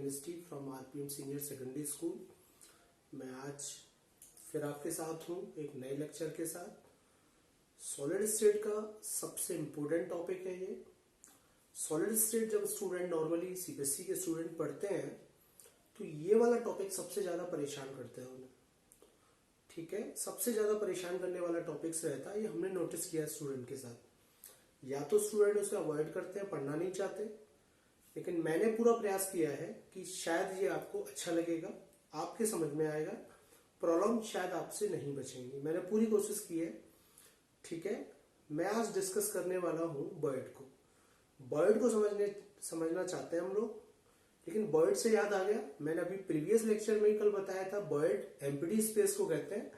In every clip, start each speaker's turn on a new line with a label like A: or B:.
A: Chemistry from RPM senior secondary school. मैं आज फिर आपके साथ हूँ एक नए लेक्चर के साथ। सॉलिड स्टेट का सबसे इम्पोर्टेंट टॉपिक है ये। सॉलिड स्टेट जब स्टूडेंट नॉर्मली सीबीएसई के स्टूडेंट पढ़ते हैं तो ये वाला टॉपिक सबसे ज़्यादा परेशान करता है उन्हें। ठीक है, सबसे ज़्यादा परेशान करने वाला टॉपिक्स रहता है, ये हमने नोटिस किया है स्टूडेंट के साथ। या तो स्टूडेंट उसे अवॉइड करते हैं, पढ़ना नहीं चाहते, लेकिन मैंने पूरा प्रयास किया है कि शायद ये आपको अच्छा लगेगा, आपके समझ में आएगा, प्रॉब्लम शायद आपसे नहीं बचेंगी। मैंने पूरी कोशिश की है। ठीक है, मैं आज डिस्कस करने वाला हूँ बर्ड को। बर्ड को समझना चाहते हैं हम लोग, लेकिन बर्ड से याद आ गया, मैंने अभी प्रीवियस लेक्चर में ही कल बताया था, बर्ड एम्प्टी स्पेस को कहते हैं,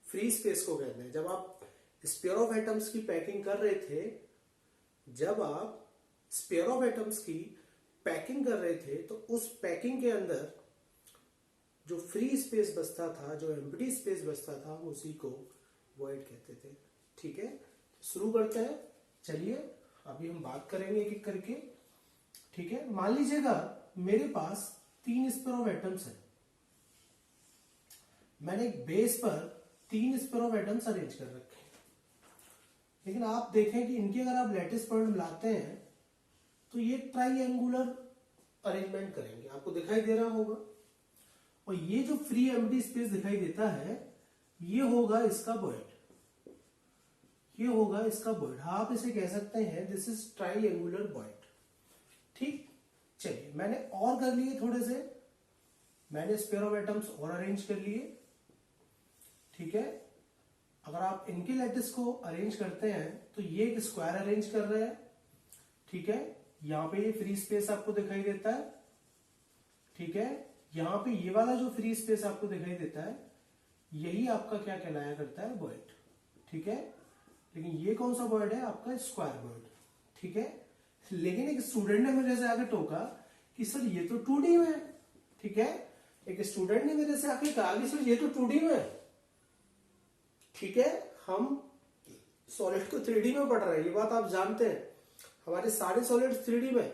A: फ्री स्पेस को कहते हैं। जब आप स्पेयर ऑफ एटम्स की पैकिंग कर रहे थे, जब आप स्पेयर ऑफ एटम्स की पैकिंग कर रहे थे तो उस पैकिंग के अंदर जो फ्री स्पेस बचता था, जो एम्प्टी स्पेस बचता था, हम उसी को वॉइड कहते थे। ठीक है, शुरू करते हैं। चलिए अभी हम बात करेंगे एक एक करके। ठीक है, मान लीजिएगा मेरे पास 3 स्पेयर ऑफ एटम्स है। मैंने एक बेस पर 3 स्पेयर ऑफ एटम्स अरेंज कर रखे हैं, लेकिन आप देखें कि इनके अगर आप लैटिस पॉइंट मिलाते हैं तो ये ट्राइएंगुलर अरेंजमेंट करेंगे, आपको दिखाई दे रहा होगा। और ये जो फ्री एम्प्टी स्पेस दिखाई देता है, ये होगा इसका बॉइड, ये होगा इसका बॉइड। आप इसे कह सकते हैं दिस इज ट्राइएंगुलर बॉइड। ठीक, चलिए मैंने और कर लिए थोड़े से, मैंने स्पेयर ऑफ एटम्स और अरेंज कर लिए। ठीक है, अगर आप इनके लैटिस को अरेंज करते हैं तो ये एक स्क्वायर अरेंज कर रहे हैं। ठीक है, यहां पे ये फ्री स्पेस आपको दिखाई देता है। ठीक है, यहां पे ये वाला जो फ्री स्पेस आपको दिखाई देता है, यही आपका क्या कहलाया करता है, बॉइड। ठीक है, लेकिन ये कौन सा बॉइड है, आपका स्क्वायर बॉइड। ठीक है, लेकिन एक स्टूडेंट ने मेरे से आके टोका कि सर ये तो 2D में है। ठीक है, एक स्टूडेंट ने मेरे से आके कहा कि सर ये तो 2D में है। ठीक है, हम सॉलिड को 3D में पढ़ रहे हैं, ये बात आप जानते हैं। हमारे सारे सॉलिड 3D में,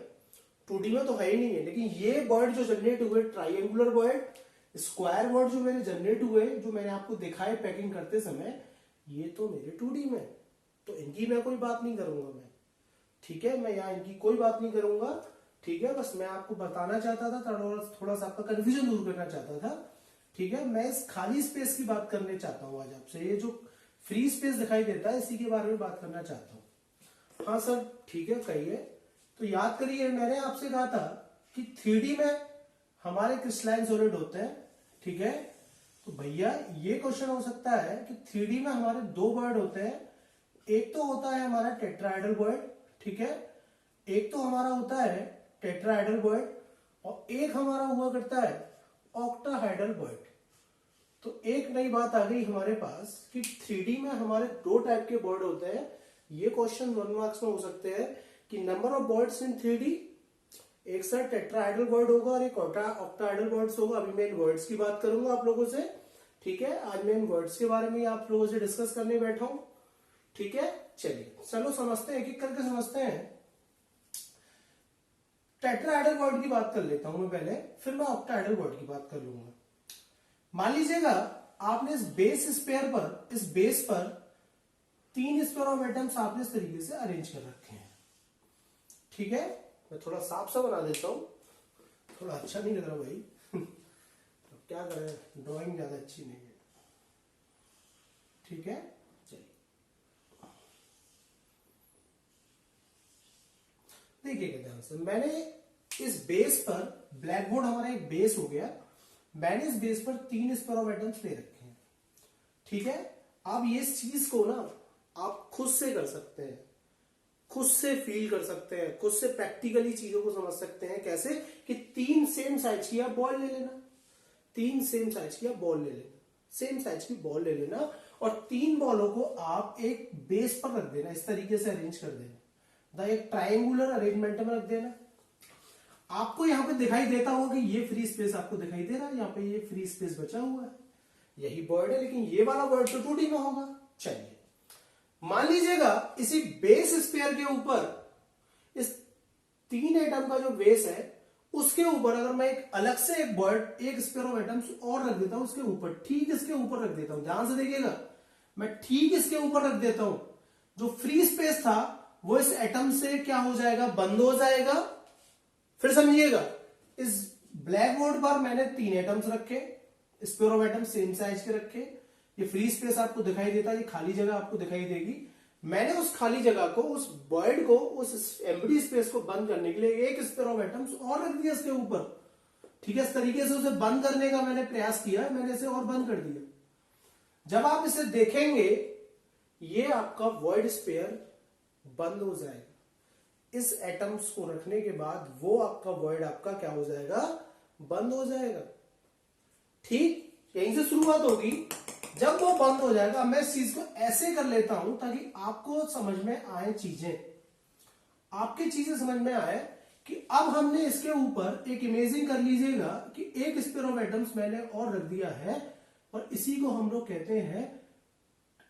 A: 2D में तो है ही नहीं है। लेकिन ये बॉइड जो जनरेट हुए, ट्राइएंगुलर बॉइड, स्क्वायर बॉइड जो मेरे जनरेट हुए, जो मैंने आपको दिखाए पैकिंग करते समय, ये तो मेरे 2D में, तो इनकी मैं कोई बात नहीं करूंगा मैं। ठीक है, मैं यहां इनकी कोई बात नहीं करूंगा। ठीक है, बस मैं आपको बताना चाहता था, थोड़ा सा आपका कंफ्यूजन दूर करना चाहता था। ठीक है, मैं इस खाली स्पेस की बात करने चाहता हूं आज आपसे। ये जो फ्री स्पेस दिखाई देता है, इसी के बारे में बात करना चाहता हूं। हाँ सर, ठीक है, कहिए। तो याद करिए, मैंने आपसे कहा था कि 3D में हमारे क्रिस्टलाइन सॉलिड होते हैं। ठीक है, तो भैया ये क्वेश्चन हो सकता है कि 3D में हमारे 2 बॉइड होते हैं। एक तो होता है हमारा टेट्राहेड्रल बॉइड। ठीक है, एक तो हमारा होता है टेट्राहेड्रल बॉइड, और एक हमारा हुआ करता है ऑक्टाहेड्रल बॉइड। तो एक नई बात आ गई हमारे पास कि 3D में हमारे 2 टाइप के बॉइड होते हैं। ये क्वेश्चन 1 मार्क्स में हो सकते हैं कि नंबर ऑफ बॉइड्स इन 3D, एक सर टेट्राहेड्रल बॉइड होगा और एक ऑक्टाहेड्रल बॉइड्स होगा। अभी मैं इन वर्ड्स की बात करूंगा आप लोगों से। ठीक है, आज मैं इन वर्ड्स के बारे में आप लोगों से डिस्कस करने बैठा हूं। ठीक है, चलिए चलो समझते हैं, एक एक करके समझते हैं। टेट्राहेड्रल बॉइड की बात कर लेता हूं मैं पहले, फिर मैं ऑक्टाहेड्रल बॉइड की बात कर लूंगा। मान लीजिएगा आपने इस बेस पर 3 स्पेयर ऑफ एटम्स आपने इस तरीके से अरेंज कर रखे हैं। ठीक है, मैं थोड़ा साफ सा बना देता हूं, थोड़ा अच्छा नहीं लग रहा भाई। तो क्या करें, ड्राइंग ज्यादा अच्छी नहीं है। ठीक है, चलिए देखिएगा ध्यान से। मैंने इस बेस पर, ब्लैक बोर्ड हमारा एक बेस हो गया, मैंने इस बेस पर 3 स्पेयर ऑफ एटम्स ले रखे हैं। ठीक है, आप ये चीज को ना आप खुद से कर सकते हैं, खुद से फील कर सकते हैं, खुद से प्रैक्टिकली चीजों को समझ सकते हैं। कैसे कि 3 सेम साइज की आप बॉल ले लेना, 3 सेम साइज की आप बॉल ले लेना, सेम साइज की बॉल ले लेना, और 3 बॉलों को आप एक बेस पर रख देना, इस तरीके से अरेंज कर देना, एक ट्राइंगुलर अरेंजमेंट में रख देना। आपको यहां पे दिखाई देता होगा कि ये फ्री स्पेस आपको दिखाई दे रहा है, यहां पे ये फ्री स्पेस बचा हुआ है, यही बॉर्ड है, लेकिन ये वाला बॉर्ड तो 2D में होगा। चलिए मान लीजिएगा इसी बेस स्पेयर के ऊपर इस 3 एटम का जो बेस है उसके ऊपर अगर मैं एक अलग से एक बॉयड एक स्पेयर ऑफ एटम्स और रख देता हूं उसके ऊपर, ठीक इसके ऊपर रख देता हूं, ध्यान से देखिएगा, मैं ठीक इसके ऊपर रख देता हूं, जो फ्री स्पेस था वो इस एटम से क्या हो जाएगा, बंद हो जाएगा। फिर समझिएगा, इस ब्लैक बोर्ड पर मैंने 3 एटम्स रखे, spare of atom same size के रखे, ये फ्री स्पेस आपको दिखाई देता है, ये खाली जगह आपको दिखाई देगी। मैंने उस खाली जगह को, उस वॉइड को, उस एम्प्टी स्पेस को बंद करने के लिए एक स्पेयर ऑफ एटम्स और रख दिया इसके ऊपर। ठीक है, इस तरीके से उसे बंद करने का मैंने प्रयास किया, मैंने इसे और बंद कर दिया। जब आप इसे देखेंगे ये आपका वॉइड स्पेयर बंद हो जाएगा। इस एटम्स को रखने के बाद वो आपका वॉइड आपका क्या हो जाएगा, बंद हो जाएगा। ठीक, यहीं से शुरुआत होगी। जब वो बंद हो जाएगा, मैं इस चीज को ऐसे कर लेता हूं ताकि आपको समझ में आए चीजें, आपकी चीजें समझ में आए कि अब हमने इसके ऊपर एक इमेजिंग कर लीजिएगा कि एक स्पेयर ऑफ एटम्स मैंने और रख दिया है और इसी को हम लोग कहते हैं,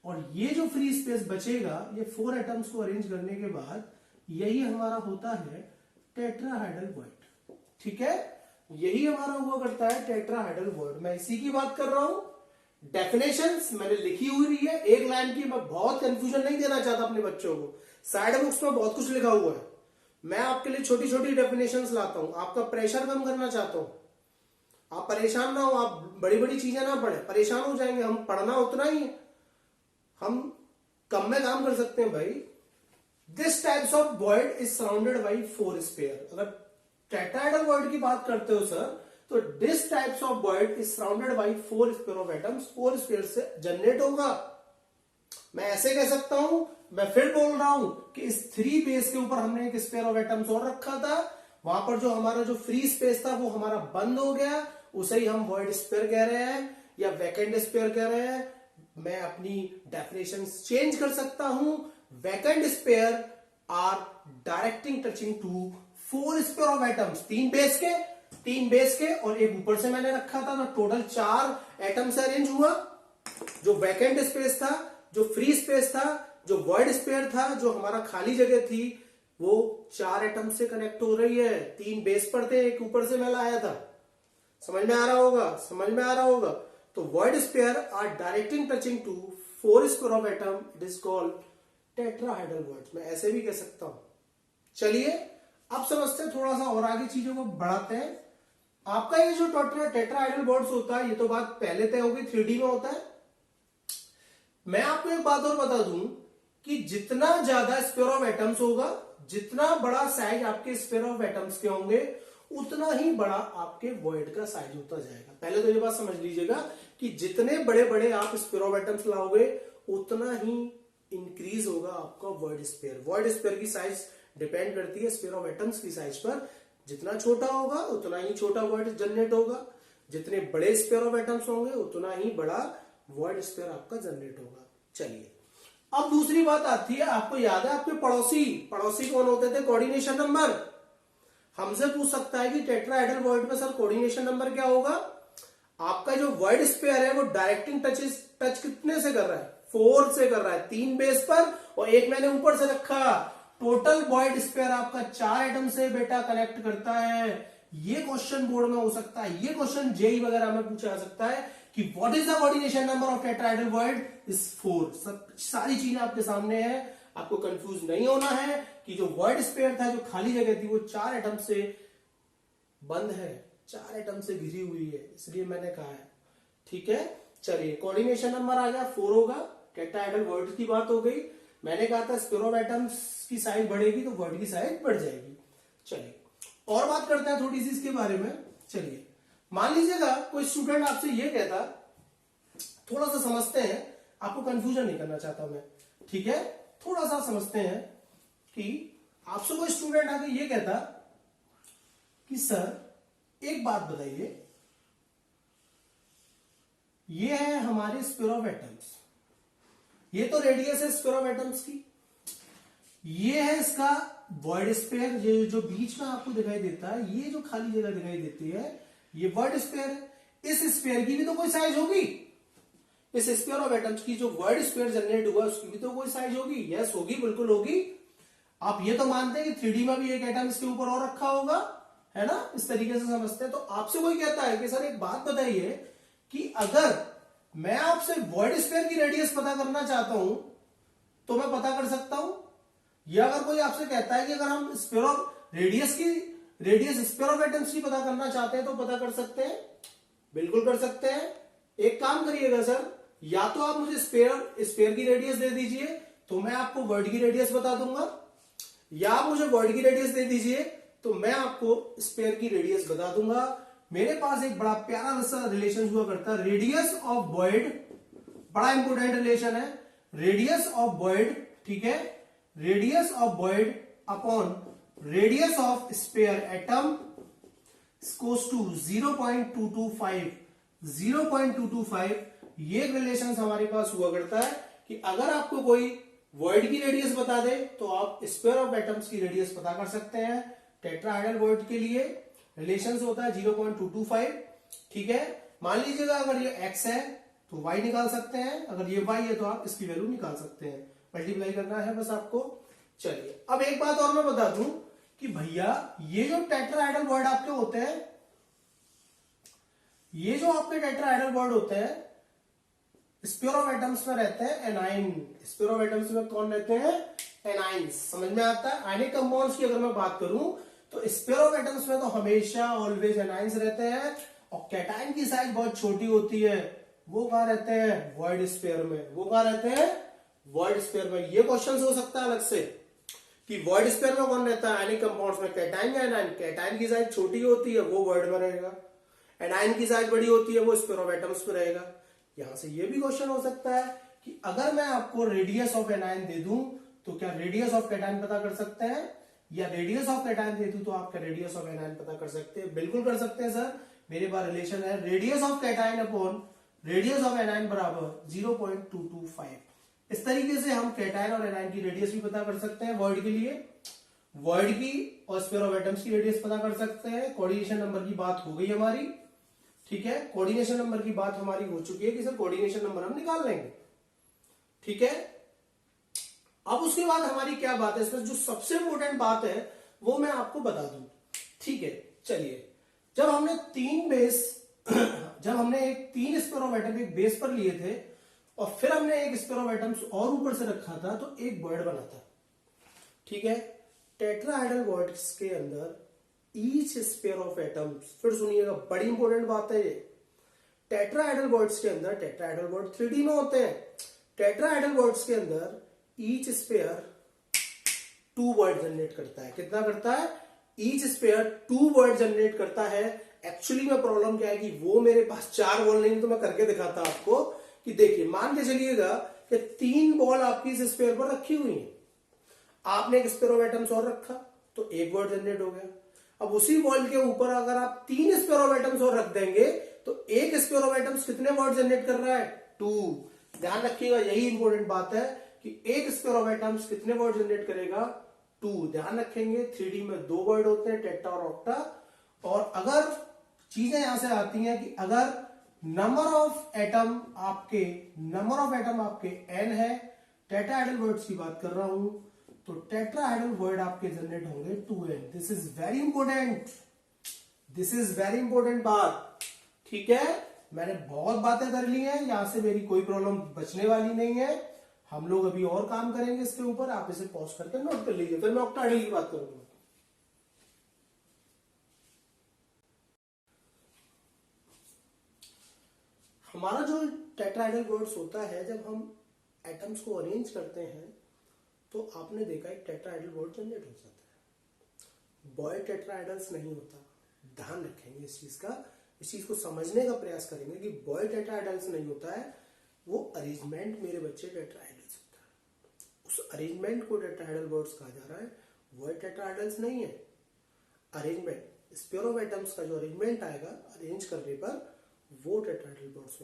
A: और ये जो फ्री स्पेस बचेगा, ये 4 एटम्स को अरेंज करने के बाद यही हमारा होता है टेट्राहेड्रल वॉइड। ठीक है, यही हमारा हुआ करता है टेट्राहेड्रल वॉइड। मैं इसी की बात कर रहा हूं। डेफिनेशंस मैंने लिखी हुई है एक लाइन की, मैं बहुत कंफ्यूजन नहीं देना चाहता अपने बच्चों को। साइड बुक्स में बहुत कुछ लिखा हुआ है, मैं आपके लिए छोटी छोटी डेफिनेशंस लाता हूं, आपका प्रेशर कम करना चाहता हूं। आप परेशान ना हो, आप बड़ी बड़ी चीजें ना पढ़े, परेशान हो जाएंगे। हम पढ़ना उतना ही है, हम कम में काम कर सकते हैं भाई। This types of void is surrounded by 4 sphere. अगर टेट्राहेड्रल वॉइड की बात करते हो सर, तो this types of void is surrounded by 4 sphere of atoms. 4 sphere से जनरेट होगा। मैं ऐसे कह सकता हूं, मैं फिर बोल रहा हूं कि इस 3 बेस के ऊपर हमने एक स्पेयर ऑफ एटम्स और रखा था, वहां पर जो हमारा जो फ्री स्पेस था वो हमारा बंद हो गया, उसे ही हम वॉइड स्पेयर कह रहे हैं या वैकेंट स्पेयर कह रहे हैं। मैं अपनी डेफिनेशन चेंज कर सकता हूं। Vacant sphere are directing touching to 4 sphere of atoms, 3 base के और एक ऊपर से मैंने रखा था, तो टोटल 4 एटम से अरेंज हुआ। जो वैकेंट स्पेस था, जो फ्री स्पेस था, जो वॉइड स्पेयर था, जो हमारा खाली जगह थी, वो 4 एटम से कनेक्ट हो रही है। 3 बेस पर थे, एक ऊपर से मैं लाया था। समझ में आ रहा होगा, समझ में आ रहा होगा। तो void sphere are directing touching to 4 sphere of atom, it is called tetrahedral void. मैं ऐसे भी कह सकता हूं। चलिए अब समझते हैं, थोड़ा सा और आगे चीजों को बढ़ाते हैं। आपका ये जो टेट्राहेड्रल वॉइड्स होता है, ये तो बात पहले तय होगी, 3D में होता है। मैं आपको एक बात और बता दूं कि जितना ज्यादा स्पेयर ऑफ एटम्स होगा, जितना बड़ा साइज आपके स्पेयर ऑफ एटम्स के होंगे, उतना ही बड़ा आपके वॉइड का साइज होता जाएगा। पहले तो ये बात समझ लीजिएगा कि जितने बड़े बड़े आप स्पेयर ऑफ एटम्स लाओगे, उतना ही इंक्रीज होगा आपका वॉइड स्पेयर। वॉइड स्पेयर की साइज डिपेंड करती है स्पेयर ऑफ एटम्स की साइज पर। जितना छोटा होगा उतना ही छोटा वॉइड जनरेट होगा, जितने बड़े स्पेयर ऑफ एटम्स होंगे उतना ही बड़ा वॉइड स्पेयर आपका जनरेट होगा। चलिए अब दूसरी बात आती है, आपको याद है आपके पड़ोसी कौन होते थे, कोऑर्डिनेशन नंबर। हमसे पूछ सकता है कि टेट्राहेड्रल वॉइड में सर कोऑर्डिनेशन नंबर क्या होगा। आपका जो वॉइड स्पेयर है वो डायरेक्टिंग टच कितने से कर रहा है, 4 से कर रहा है, 3 बेस पर और एक मैंने ऊपर से रखा। टोटल वॉइड स्पेयर आपका 4 एटम से बेटा कनेक्ट करता है। ये क्वेश्चन बोर्ड में हो सकता है, ये क्वेश्चन जेई वगैरह में पूछा जा सकता है कि what is the coordination number of tetrahedral void is 4। सब सारी चीजें आपके सामने है, आपको कंफ्यूज नहीं होना है कि जो वॉइड स्पेयर था, जो खाली जगह थी, वो 4 एटम से बंद है, 4 एटम से घिरी हुई है, इसलिए मैंने कहा है। ठीक है, चलिए कोऑर्डिनेशन नंबर आ गया 4 होगा। टेट्राहेड्रल वॉइड की बात हो गई। मैंने कहा था स्पेयर ऑफ एटम्स की साइज बढ़ेगी तो वॉइड की साइज बढ़ जाएगी। चलिए और बात करते हैं थोड़ी सी इसके बारे में। चलिए मान लीजिएगा कोई स्टूडेंट आपसे ये कहता, थोड़ा सा समझते हैं, आपको कंफ्यूजन नहीं करना चाहता मैं, ठीक है, थोड़ा सा समझते हैं कि आपसे कोई स्टूडेंट आके ये कहता कि सर एक बात बताइए, ये है हमारे स्पेयर ऑफ एटम्स, ये तो रेडियस है स्पेयर ऑफ एटम्स की, ये है इसका वॉइड स्पेयर, ये जो बीच में आपको दिखाई देता है, ये जो खाली जगह दिखाई देती है, ये वॉइड स्पेयर है। इस स्पेयर की भी तो कोई साइज होगी, इस स्पेयर ऑफ एटम्स की जो वॉइड स्पेयर जनरेट हुआ उसकी भी तो कोई साइज होगी। यस होगी, बिल्कुल होगी। आप ये तो मानते हैं कि 3D में भी एक एटम इसके ऊपर और रखा होगा, है ना, इस तरीके से समझते हैं। तो आपसे कोई कहता है कि सर एक बात बताइए कि अगर मैं आपसे वॉइड स्फीयर की रेडियस पता करना चाहता हूं तो मैं पता कर सकता हूं, या अगर कोई आपसे कहता है कि अगर हम sphere of radius sphere of atoms की पता करना चाहते हैं तो पता कर सकते हैं? बिल्कुल कर सकते हैं। एक काम करिएगा सर, या तो आप मुझे स्फीयर की रेडियस दे दीजिए तो मैं आपको वर्ड की रेडियस बता दूंगा, या आप मुझे वर्ड की रेडियस दे दीजिए तो मैं आपको स्फीयर की रेडियस बता दूंगा। मेरे पास एक बड़ा प्यारा सा रिलेशन हुआ करता है, रेडियस ऑफ वॉइड, बड़ा इंपोर्टेंट रिलेशन है, रेडियस ऑफ वॉइड, ठीक है, radius of void upon radius of sphere atom goes to 0.225, 0.225। ये रिलेशन हमारे पास हुआ करता है कि अगर आपको कोई वॉइड की रेडियस बता दे तो आप स्फीयर ऑफ एटम्स की रेडियस पता कर सकते हैं। टेट्राहेड्रल वॉइड के लिए रिलेशन होता है 0.225, ठीक है। मान लीजिएगा अगर ये x है तो y निकाल सकते हैं, अगर ये y है तो आप इसकी वैल्यू निकाल सकते हैं, मल्टीप्लाई करना है बस आपको। चलिए अब एक बात और मैं बता दूं कि भैया ये जो टेट्राहेड्रल वॉइड आपके होते हैं, ये जो आपके टेट्राहेड्रल वॉइड होते हैं स्फीयर ऑफ एटम्स में रहते हैं एनाइन। स्फीयर ऑफ एटम्स में कौन रहते हैं? एनाइंस। समझ में आता है? आयनिक कंपाउंड्स की अगर मैं बात करूं तो स्फीयर ऑफ एटम्स में तो हमेशा ऑलवेज एनाइंस रहते हैं, और कैटाइन की साइज बहुत छोटी होती है, वो कहां रहते हैं? वॉइड स्फीयर में। वो कहां रहते हैं? वॉइड स्फीयर में। ये क्वेश्चन हो सकता है अलग से कि वॉइड स्फीयर में कौन रहता है? आयनिक कंपाउंड्स में कैटाइन या एनाइन। कैटाइन की साइज छोटी होती है वो वॉइड में रहेगा, एनाइन की साइज बड़ी होती है वो स्फीयर ऑफ एटम्स में रहेगा। यहां से ये भी क्वेश्चन हो सकता है कि अगर मैं आपको रेडियस ऑफ एनाइन दे दूं तो क्या रेडियस ऑफ कैटाइन पता कर सकते हैं, या रेडियस ऑफ कैटाइन दे दूं तो आप क्या रेडियस ऑफ एनाइन पता कर सकते हैं? बिल्कुल कर सकते हैं सर। मेरे पास रिलेशन है radius of cation upon radius of anion बराबर 0.225। इस तरीके से हम कैटाइन और एनाइन की रेडियस भी पता कर सकते हैं वॉइड के लिए, वॉइड की और स्फीयर ऑफ एटम्स की रेडियस पता कर सकते हैं। कोऑर्डिनेशन नंबर की बात हो गई हमारी, ठीक है। कोऑर्डिनेशन नंबर की बात हमारी हो चुकी है कि सर कोऑर्डिनेशन नंबर हम निकाल लेंगे, ठीक है। अब उसके बाद हमारी क्या बात है, इसमें जो सबसे इंपॉर्टेंट बात है वो मैं आपको बता दूं, ठीक है। चलिए, जब हमने एक तीन स्फीयर ऑफ एटम एक बेस पर लिए थे और फिर हमने एक स्फीयर ऑफ एटम्स और ऊपर से रखा था तो एक वॉइड बना था, ठीक है। टेट्राहेड्रल वॉइड्स के अंदर ईच स्फीयर ऑफ एटम्स, फिर सुनिएगा बड़ी इंपॉर्टेंट बात है ये, टेट्राहेड्रल वॉइड्स के अंदर, टेट्राहेड्रल वॉइड 3D में होते हैं, टेट्राहेड्रल वॉइड्स के अंदर ईच स्फीयर 2 वॉइड जनरेट करता है। कितना करता है? ईच स्फीयर 2 वॉइड जनरेट करता है। एक्चुअली में प्रॉब्लम क्या है कि वो मेरे पास 4 बॉल नहीं, तो मैं करके दिखाता आपको कि देखिए, मान के चलिएगा कि 3 बॉल आपकी इस स्फीयर पर रखी हुई है, आपने एक स्फीयर ऑफ एटम्स और रखा तो 1 वॉइड जनरेट हो गया। अब उसी बॉल के ऊपर अगर आप 3 स्फीयर ऑफ एटम्स और रख देंगे तो एक स्फीयर ऑफ एटम्स कितने वॉइड जनरेट कर रहा है? 2। ध्यान रखिएगा, यही इंपॉर्टेंट बात है कि एक स्फीयर ऑफ एटम्स कितने वॉइड जनरेट करेगा? 2। ध्यान रखेंगे 3D में 2 वॉइड होते हैं, टेट्रा और ऑक्टा। और अगर चीजें यहां से आती हैं कि अगर नंबर ऑफ एटम आपके n है, टेट्राहेड्रल वॉइड्स की बात कर रहा हूं, तो टेट्राहेड्रल वॉइड आपके जनरेट होंगे 2n। This is very important बात, ठीक है। मैंने बहुत बातें कर ली हैं, यहां से मेरी कोई प्रॉब्लम बचने वाली नहीं है। हम लोग अभी और काम करेंगे इसके ऊपर, आप इसे पॉज करके नोट कर लीजिए, फिर मैं ऑक्टाहेड्रल की बात करूंगा। हमारा जो टेट्राहेड्रल वॉइड्स होता है, जब हम एटम्स को अरेंज करते हैं तो आपने देखा एक टेट्राहेड्रल वॉइड जनरेट हो जाता है, बॉयड टेट्राहेड्रल्स नहीं होता। ध्यान रखेंगे इस चीज का, इस चीज को समझने का प्रयास करेंगे कि बॉयड टेट्राहेड्रल्स नहीं होता है, वो अरेंजमेंट मेरे बच्चे टेट्राहेड्रल्स होता है। उस अरेंजमेंट को टेट्राहेड्रल वॉइड्स कहा जा रहा है, बॉयड टेट्राहेड्रल्स नहीं है। अरेंजमेंट, स्फीयर ऑफ एटम्स का जो अरेंजमेंट आएगा अरेंज करने पर, वो टेट्राहेड्रल वॉइड्स